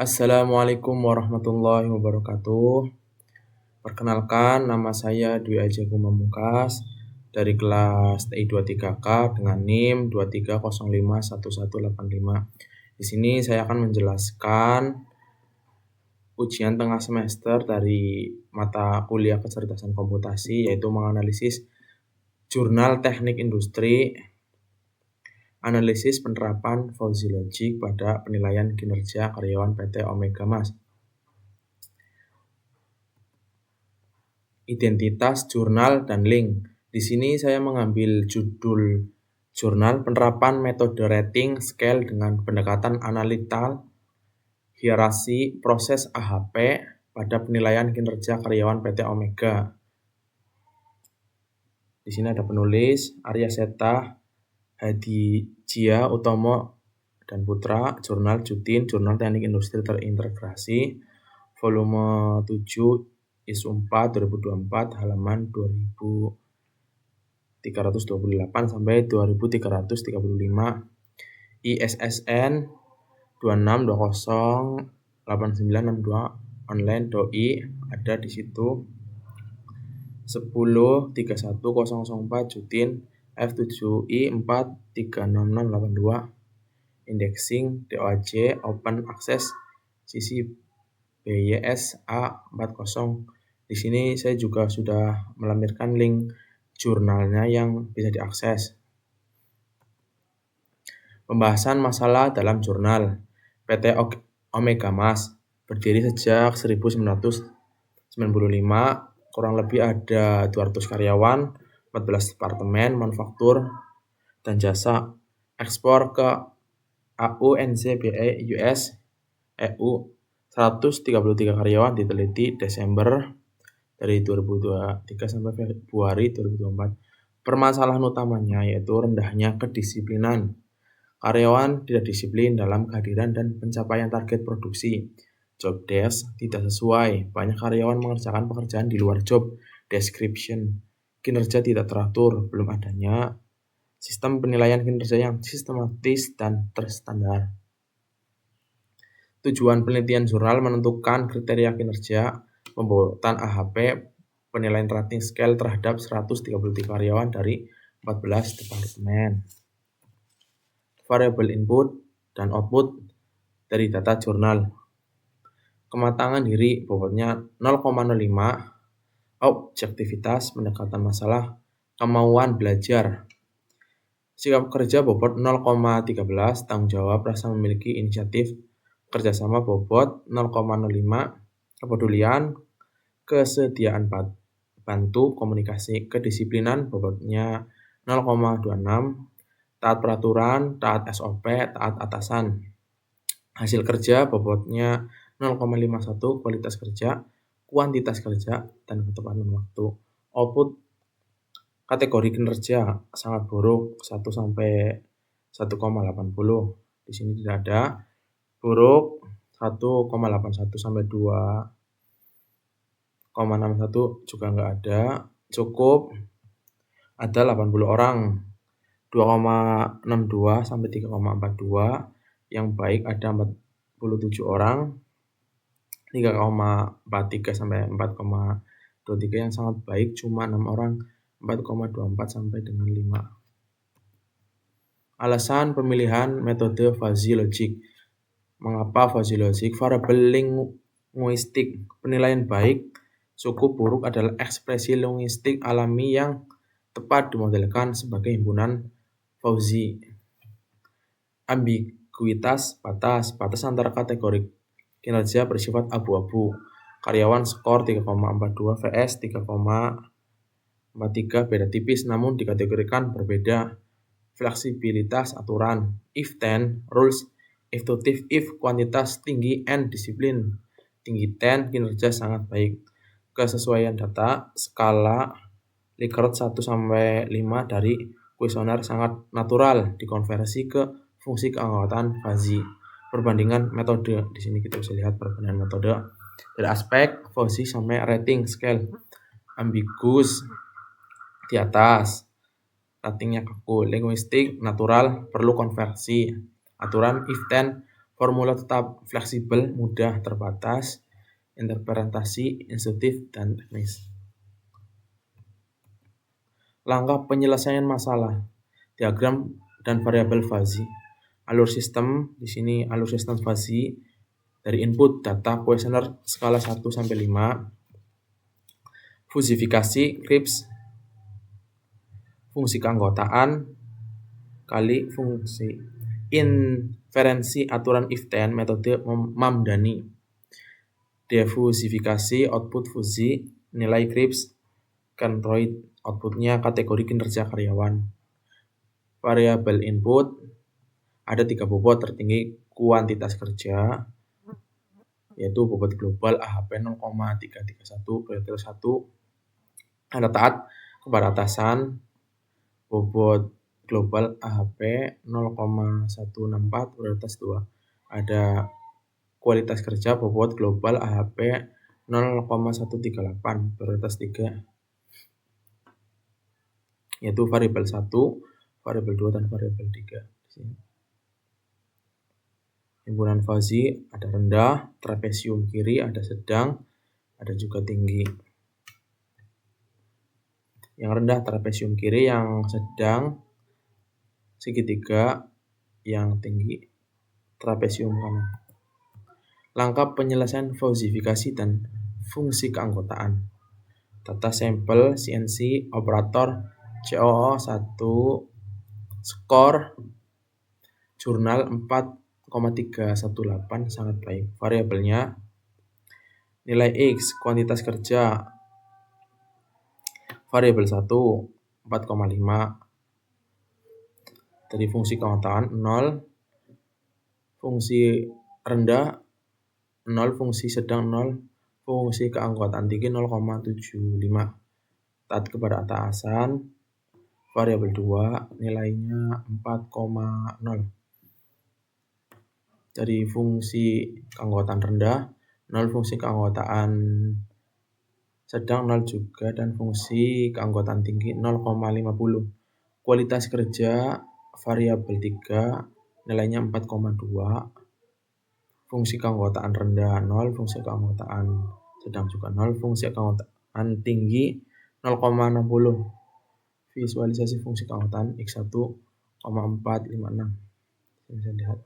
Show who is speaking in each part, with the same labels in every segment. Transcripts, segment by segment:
Speaker 1: Assalamualaikum warahmatullahi wabarakatuh. Perkenalkan, nama saya Dwi Ajagung Pamungkas dari kelas TI 23K dengan NIM 23051185. Di sini saya akan menjelaskan ujian tengah semester dari mata kuliah kecerdasan komputasi, yaitu menganalisis jurnal teknik industri, analisis penerapan fuzzy logic pada penilaian kinerja karyawan PT Omega Mas. Identitas jurnal dan link. Di sini saya mengambil judul jurnal penerapan metode rating scale dengan pendekatan analitikal hierarki proses AHP pada penilaian kinerja karyawan PT Omega. Di sini ada penulis Arya Seta, Hadi Jia Utomo dan Putra, jurnal Jutin, jurnal teknik industri terintegrasi, volume 7 ISU 4 2024 halaman 2328 sampai 2335, ISSN 26208962 online doi ada di situ. 10.31.004 Jutin F7I 4.36682 indexing DOAJ open access sisi BYS A40. Di sini saya juga sudah melampirkan link jurnalnya yang bisa diakses. Pembahasan masalah dalam jurnal. PT Omega Mas berdiri sejak 1995, kurang lebih ada 200 karyawan, 14 departemen, manufaktur, dan jasa. Ekspor ke AU, NCBE, US, EU. 133 karyawan diteliti Desember dari 2023 sampai Februari 2024. Permasalahan utamanya yaitu rendahnya kedisiplinan. Karyawan tidak disiplin dalam kehadiran dan pencapaian target produksi. Job desk tidak sesuai. Banyak karyawan mengerjakan pekerjaan di luar job description. Kinerja tidak teratur. Belum adanya sistem penilaian kinerja yang sistematis dan terstandar. Tujuan penelitian jurnal menentukan kriteria kinerja, pembuatan AHP, penilaian rating scale terhadap 133 karyawan dari 14 departemen. Variabel input dan output dari data jurnal. Kematangan diri bobotnya 0,05, objektivitas pendekatan masalah, kemauan belajar. Sikap kerja bobot 0,13, tanggung jawab rasa memiliki inisiatif, kerjasama bobot 0,05, kepedulian, kesediaan bantu, komunikasi, kedisiplinan bobotnya 0,26, taat peraturan, taat SOP, taat atasan. Hasil kerja bobotnya 0,51, kualitas kerja, kuantitas kerja, dan ketepatan waktu. Output kategori kinerja sangat buruk 1 sampai 1,80. Di sini tidak ada. Buruk 1,81 sampai 2,61 juga enggak ada. Cukup ada 80 orang. 2,62 sampai 3,42. Yang baik ada 47 orang. 3,43 sampai 4,23 yang sangat baik cuma 6 orang. 4,24 sampai dengan 5. Alasan pemilihan metode fuzzy logic. Mengapa fuzzy logic? Variabel linguistik. Penilaian baik, cukup, buruk adalah ekspresi linguistik alami yang tepat dimodelkan sebagai himpunan fuzzy. Ambiguitas batas antara kategori kinerja bersifat abu-abu. Karyawan skor 3,42 vs 3,43 beda tipis namun dikategorikan berbeda. Fleksibilitas aturan. If then rules, if to if kuantitas tinggi and disiplin. Tinggi 10 kinerja sangat baik. Kesesuaian data skala Likert 1 sampai 5 dari kuesioner sangat natural dikonversi ke fungsi keanggotaan fuzzy. Perbandingan metode. Di sini kita bisa lihat perbandingan metode dari aspek fuzzy sampai rating scale. Ambigus di atas, ratingnya kaku. Linguistik natural perlu konversi. Aturan if then Formula tetap fleksibel, mudah terbatas, interpretasi, instruktif, dan teknis. Langkah penyelesaian masalah, diagram dan variabel fuzzy. Alur sistem, di sini alur sistem fuzzy dari input data kuesioner skala 1 sampai 5. Fusifikasi, Kripps, fungsi keanggotaan kali fungsi inferensi aturan if-then, metode Mamdani. Defusifikasi, output fuzzy, nilai Kripps, Kensroyd, outputnya kategori kinerja karyawan. Variabel input, ada 3 bobot tertinggi kuantitas kerja, yaitu bobot global AHP 0,331 prioritas 1, ada taat kepada atasan, bobot global AHP 0,164 prioritas 2, ada kualitas kerja bobot global AHP 0,138 prioritas 3, yaitu variabel 1, variabel 2, dan variabel 3. Himpunan fuzzy ada rendah, trapesium kiri ada sedang, ada juga tinggi. Yang rendah trapesium kiri, yang sedang segitiga, yang tinggi trapesium kanan. Langkah penyelesaian fusifikasi dan fungsi keanggotaan. Data sampel CNC operator COO 1, skor jurnal 4,318, sangat baik. Variabelnya nilai X, kuantitas kerja, variabel 1 4,5, dari fungsi keanggotaan 0, fungsi rendah 0, fungsi sedang 0, fungsi keanggotaan tinggi 0,75. Taat kepada atasan, variabel 2 nilainya 4,0. Dari fungsi keanggotaan rendah 0, fungsi keanggotaan sedang 0 juga, dan fungsi keanggotaan tinggi 0,50. Kualitas kerja variabel 3 nilainya 4,2. Fungsi keanggotaan rendah 0, fungsi keanggotaan sedang juga 0, fungsi keanggotaan tinggi 0,60. Visualisasi fungsi keanggotaan X1,456. Bisa lihat.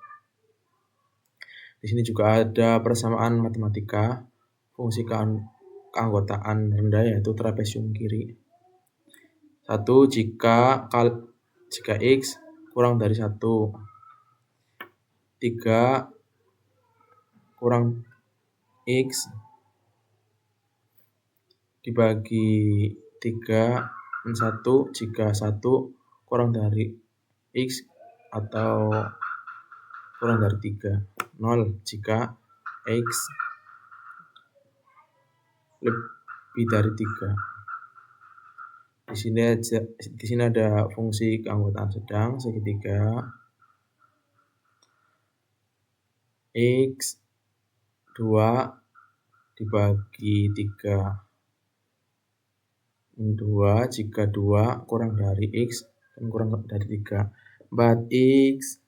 Speaker 1: Di sini juga ada persamaan matematika fungsi keanggotaan rendah, yaitu trapesium kiri. 1 jika X kurang dari 1, 3 kurang X dibagi 3 dan 1 jika 1 kurang dari X atau kurang dari 3. 0 jika X lebih dari 3. Di sini ada fungsi keanggotaan sedang segitiga. X 2 dibagi 3 2 jika 2 kurang dari X dan kurang dari 3. 4X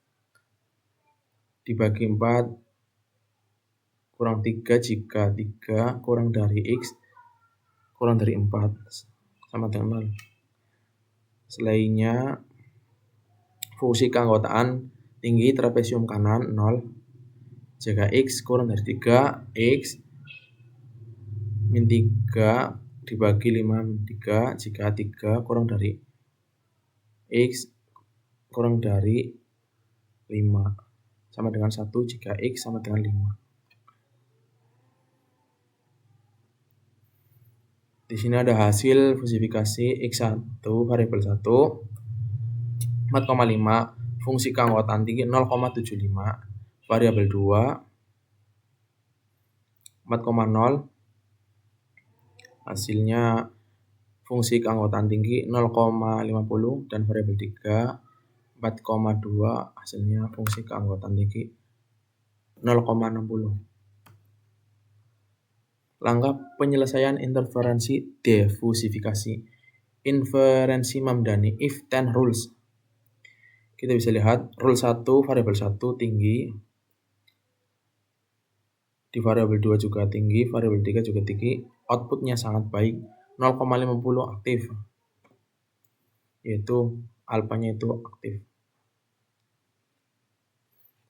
Speaker 1: dibagi 4 kurang 3 jika 3 kurang dari X kurang dari 4 sama dengan 0. Selainnya fungsi keanggotaan tinggi trapesium kanan 0 jika X kurang dari 3, X min 3 dibagi 5 min 3 jika 3 kurang dari X kurang dari 5 sama dengan 1 jika X sama dengan 5. Di sini ada hasil fusifikasi X1 variabel 1 4,5, fungsi keanggotaan tinggi 0,75, variabel 2 4,0, hasilnya fungsi keanggotaan tinggi 0,50, dan variabel 3 4,2, hasilnya fungsi keanggotaan tinggi 0,60. Langkah penyelesaian interferensi defusifikasi. Inferensi Mamdani if-then rules. Kita bisa lihat rule 1 variabel 1 tinggi, di variabel 2 juga tinggi, variabel 3 juga tinggi, outputnya sangat baik, 0,50 aktif, yaitu alfanya itu aktif.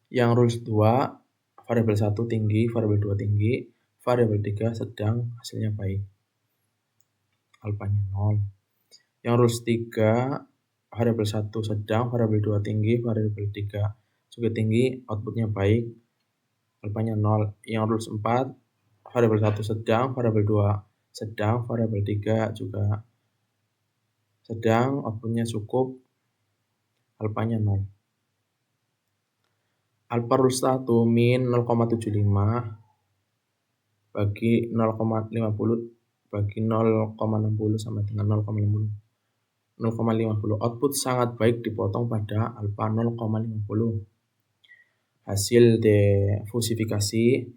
Speaker 1: Yang rules 2, variabel 1 tinggi, variabel 2 tinggi, variabel 3 sedang, hasilnya baik, alfanya 0. Yang rules 3, variabel 1 sedang, variabel 2 tinggi, variabel 3 juga tinggi, outputnya baik, alfanya 0. Yang rules 4, variabel 1 sedang, variabel 2 sedang, variabel 3 juga sedang, outputnya cukup, alfanya 0. Alfa rules 1 min 0,75 bagi 0,50 bagi 0,60 sama dengan 0,50. Output sangat baik dipotong pada alfa 0,50. Hasil defusifikasi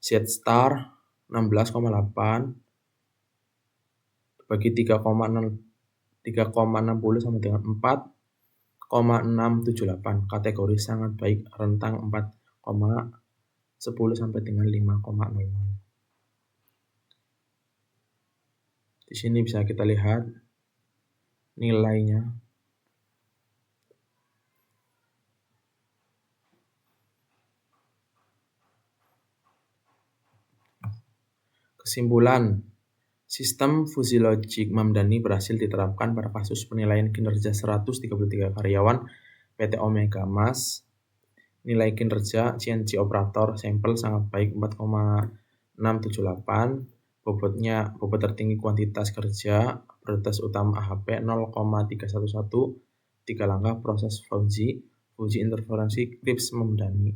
Speaker 1: Z star 16,8 bagi 3,60 sama dengan 4,678. Kategori sangat baik, rentang 4,10 sampai dengan 5,00. Di sini bisa kita lihat nilainya. Kesimpulan, sistem fusi logik Mamdani berhasil diterapkan pada kasus penilaian kinerja 133 karyawan PT Omega Mas. Nilai kinerja CNC operator sampel sangat baik, 4,678. Bobot tertinggi kuantitas kerja, prioritas utama AHP 0,311, 3 langkah proses uji interferensi Krips Mamdani.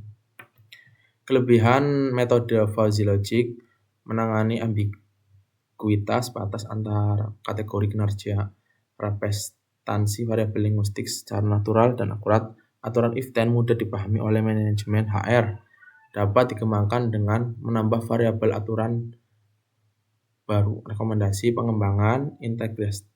Speaker 1: Kelebihan metode fuzzy logic menangani ambiguitas batas antar kategori kinerja, representansi variabel linguistik secara natural dan akurat. Aturan if-then mudah dipahami oleh manajemen HR, dapat dikembangkan dengan menambah variabel aturan baru. Rekomendasi pengembangan integrasikan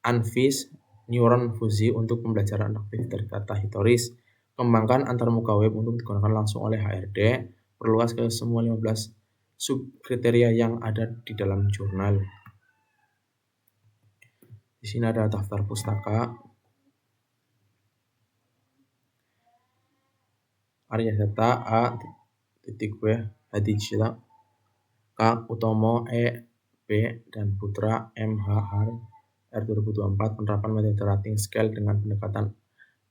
Speaker 1: Anvis neuron fuzzy untuk pembelajaran adaptif dari data historis. Kembangkan antarmuka web untuk digunakan langsung oleh HRD. Perluas ke semua 15 subkriteria yang ada di dalam jurnal. Di sini ada daftar pustaka. Aryaseta A. W. Hadijila K. Utomo E. B. dan Putra M. H. R. 2024. Penerapan metode rating scale dengan pendekatan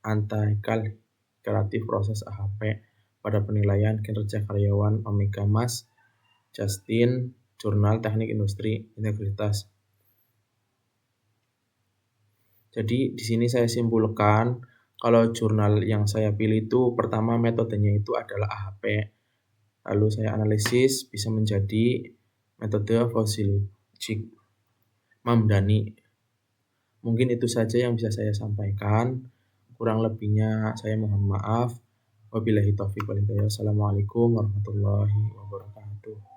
Speaker 1: anti-kreatif proses AHP pada penilaian kinerja karyawan Omega Mas. Justin, Jurnal Teknik Industri Integritas. Jadi di sini saya simpulkan kalau jurnal yang saya pilih itu pertama metodenya itu adalah AHP. Lalu saya analisis bisa menjadi metode fuzzy logic Mamdani. Mungkin itu saja yang bisa saya sampaikan. Kurang lebihnya saya mohon maaf. Wabillahi taufiq wal hidayah. Assalamualaikum warahmatullahi wabarakatuh.